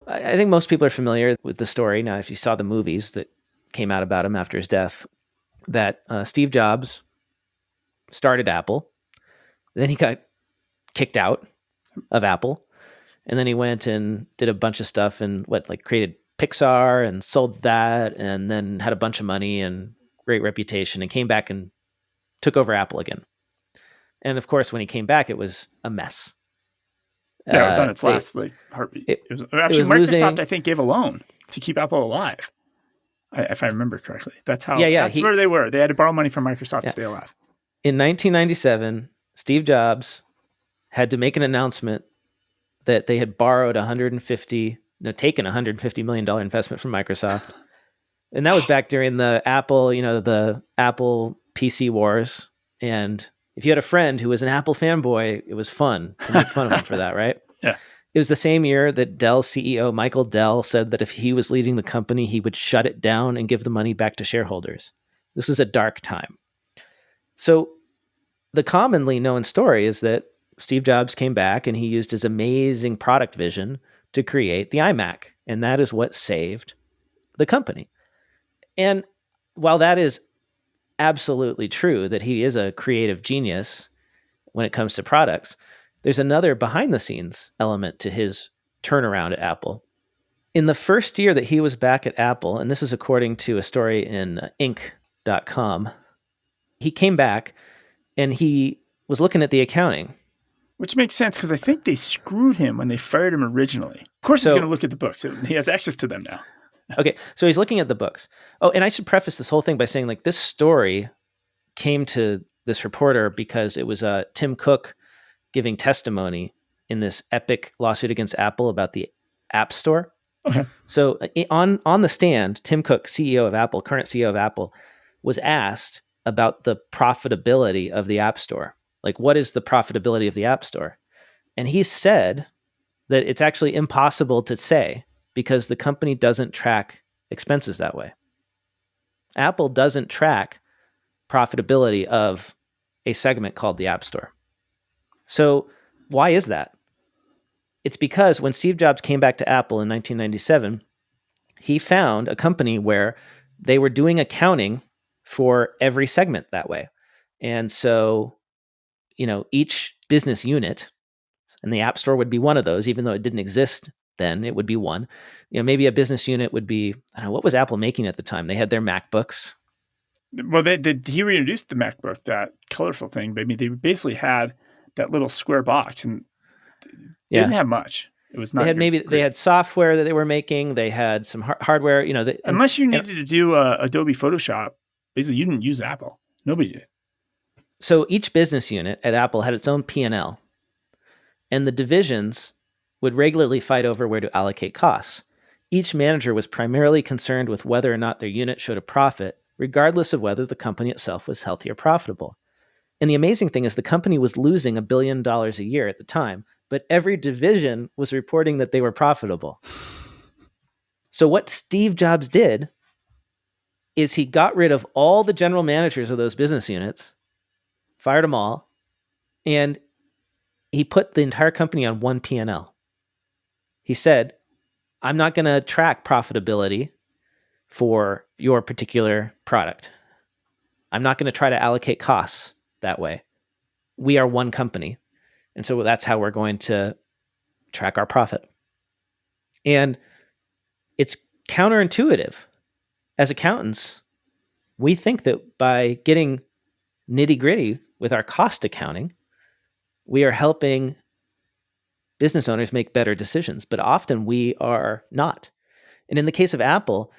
I think most people are familiar with the story. Now, if you saw the movies that came out about him after his death, that Steve Jobs started Apple. Then he got kicked out of Apple. And then he went and did a bunch of stuff and created Pixar and sold that and then had a bunch of money and great reputation and came back and took over Apple again. And of course, when he came back, it was a mess. Yeah, it was on its last heartbeat. It was Microsoft, losing. I think, gave a loan to keep Apple alive, if I remember correctly. That's how. Yeah. That's where they were. They had to borrow money from Microsoft to stay alive. In 1997, Steve Jobs had to make an announcement that they had borrowed taken $150 million investment from Microsoft. And that was back during the Apple PC wars. And if you had a friend who was an Apple fanboy, it was fun to make fun of him for that, right? Yeah. It was the same year that Dell CEO Michael Dell said that if he was leading the company, he would shut it down and give the money back to shareholders. This was a dark time. So the commonly known story is that Steve Jobs came back and he used his amazing product vision to create the iMac. And that is what saved the company. And while that is absolutely true, that he is a creative genius when it comes to products, there's another behind the scenes element to his turnaround at Apple. In the first year that he was back at Apple, and this is according to a story in Inc.com, he came back and he was looking at the accounting. Which makes sense because I think they screwed him when they fired him originally. Of course, he's going to look at the books. He has access to them now. Okay, so he's looking at the books. Oh, and I should preface this whole thing by saying, this story came to this reporter because it was Tim Cook giving testimony in this epic lawsuit against Apple about the App Store. Okay. So on the stand, Tim Cook, CEO of Apple, current CEO of Apple, was asked about the profitability of the App Store. What is the profitability of the App Store? And he said that it's actually impossible to say because the company doesn't track expenses that way. Apple doesn't track profitability of a segment called the App Store. So why is that? It's because when Steve Jobs came back to Apple in 1997, he found a company where they were doing accounting for every segment that way. And so, each business unit, and the App Store would be one of those, even though it didn't exist then, it would be one. Maybe a business unit would be, I don't know, what was Apple making at the time? They had their MacBooks. Well, he reintroduced the MacBook, that colorful thing. But I mean, they basically had that little square box and didn't have much. It was not. They had software that they were making. They had some hardware. Unless you needed to do Adobe Photoshop, basically you didn't use Apple. Nobody did. So each business unit at Apple had its own P&L, and the divisions would regularly fight over where to allocate costs. Each manager was primarily concerned with whether or not their unit showed a profit, regardless of whether the company itself was healthy or profitable. And the amazing thing is the company was losing $1 billion a year at the time, but every division was reporting that they were profitable. So what Steve Jobs did is he got rid of all the general managers of those business units, fired them all, and he put the entire company on one P&L. He said, I'm not going to track profitability for your particular product. I'm not going to try to allocate costs that way. We are one company. And so that's how we're going to track our profit. And it's counterintuitive. As accountants, we think that by getting nitty-gritty with our cost accounting, we are helping business owners make better decisions, but often we are not. And in the case of Apple,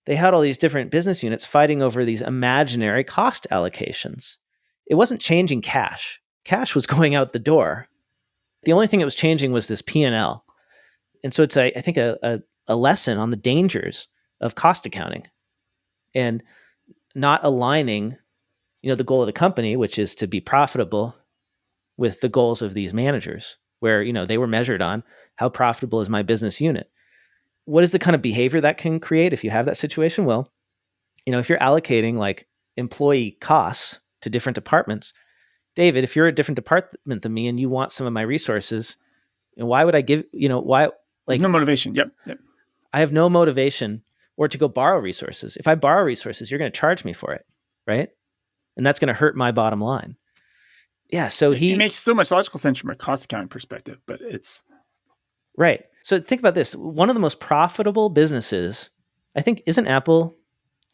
they had all these different business units fighting over these imaginary cost allocations. It wasn't changing cash. Cash was going out the door. The only thing that was changing was this P&L. And so it's, I think, a lesson on the dangers of cost accounting and not aligning, the goal of the company, which is to be profitable, with the goals of these managers, where, they were measured on how profitable is my business unit. What is the kind of behavior that can create if you have that situation? Well, if you're allocating employee costs to different departments, David, if you're a different department than me and you want some of my resources, why would I give, why There's no motivation. Yep. I have no motivation or to go borrow resources. If I borrow resources, you're going to charge me for it, right? And that's going to hurt my bottom line. Yeah, so it makes so much logical sense from a cost accounting perspective, but it's... Right. So think about this. One of the most profitable businesses, I think, isn't Apple,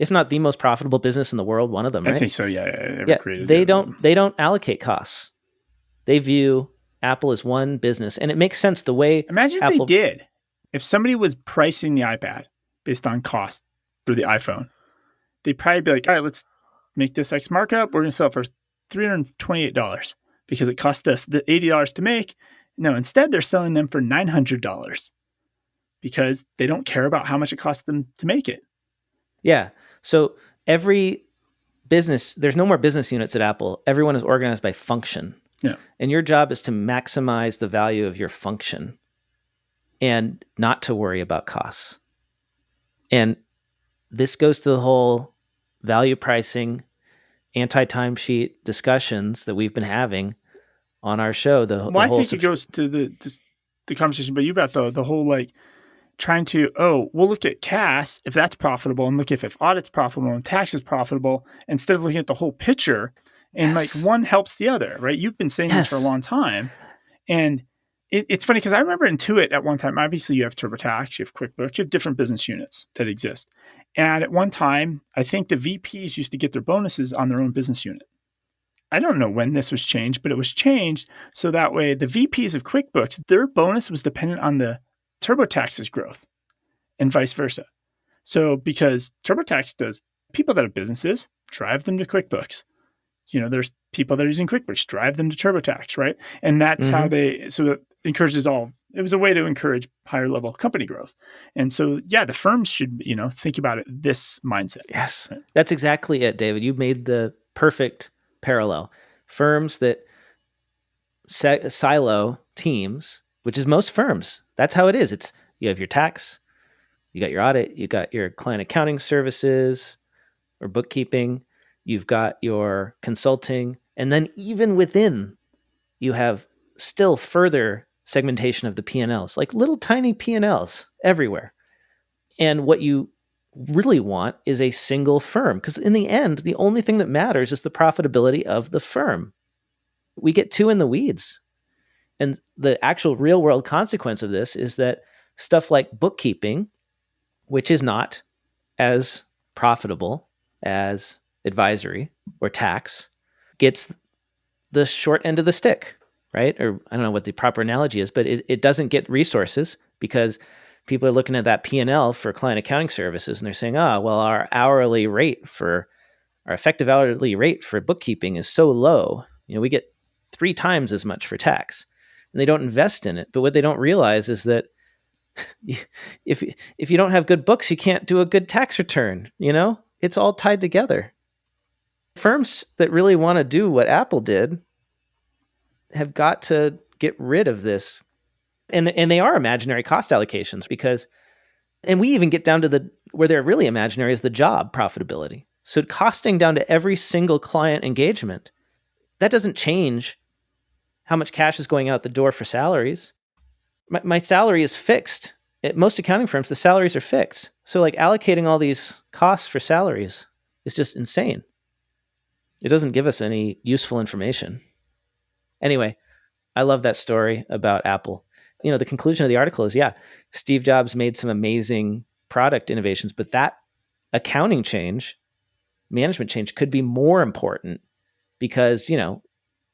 if not the most profitable business in the world, one of them, right? I think so, yeah. They don't allocate costs. They view Apple as one business, and it makes sense the way... Imagine if they did. If somebody was pricing the iPad based on cost for the iPhone, they'd probably be like, all right, let's make this X markup. We're going to sell it for $328 because it cost us the $80 to make. No, instead they're selling them for $900 because they don't care about how much it costs them to make it. Yeah. So every business, there's no more business units at Apple. Everyone is organized by function. Yeah. And your job is to maximize the value of your function and not to worry about costs. And this goes to the whole value pricing, anti-timesheet discussions that we've been having on our show. I think it goes to the conversation about you about the whole like trying to, we'll look at CAS if that's profitable and look if audit's profitable and tax is profitable instead of looking at the whole picture and like one helps the other, right? You've been saying this for a long time. And it's funny because I remember Intuit at one time, obviously you have TurboTax, you have QuickBooks, you have different business units that exist. And at one time, I think the VPs used to get their bonuses on their own business unit. I don't know when this was changed, but it was changed so that way the VPs of QuickBooks, their bonus was dependent on the TurboTax's growth and vice versa. So because TurboTax does, people that have businesses, drive them to QuickBooks. There's people that are using QuickBooks, drive them to TurboTax, right? And that's how so it encourages it was a way to encourage higher level company growth. And so, the firms should, think about it, this mindset. Yes, right? That's exactly it, David. You made the perfect parallel. Firms that silo teams, which is most firms. That's how it is. It's you have your tax, you got your audit, you got your client accounting services or bookkeeping, you've got your consulting, and then even within, you have still further segmentation of the P&Ls, like little tiny P&Ls everywhere. And what you really want is a single firm, because in the end, the only thing that matters is the profitability of the firm. We get too in the weeds. And the actual real world consequence of this is that stuff like bookkeeping, which is not as profitable as advisory or tax, gets the short end of the stick, right? Or I don't know what the proper analogy is, but it doesn't get resources because people are looking at that P&L for client accounting services and they're saying, our effective hourly rate for bookkeeping is so low. We get 3 times as much for tax. And they don't invest in it. But what they don't realize is that if you don't have good books, you can't do a good tax return. It's all tied together. Firms that really want to do what Apple did have got to get rid of this. And they are imaginary cost allocations and we even get down to where they're really imaginary is the job profitability. So costing down to every single client engagement, that doesn't change how much cash is going out the door for salaries. My salary is fixed. At most accounting firms, the salaries are fixed. So like allocating all these costs for salaries is just insane. It doesn't give us any useful information. Anyway, I love that story about Apple. The conclusion of the article is, Steve Jobs made some amazing product innovations, but that accounting change, management change could be more important because,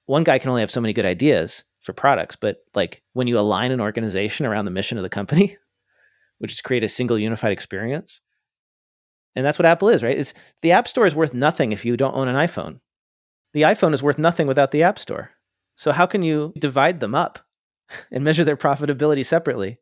one guy can only have so many good ideas for products, but like when you align an organization around the mission of the company, which is create a single unified experience. And that's what Apple is, right? The App Store is worth nothing if you don't own an iPhone. The iPhone is worth nothing without the App Store. So how can you divide them up and measure their profitability separately?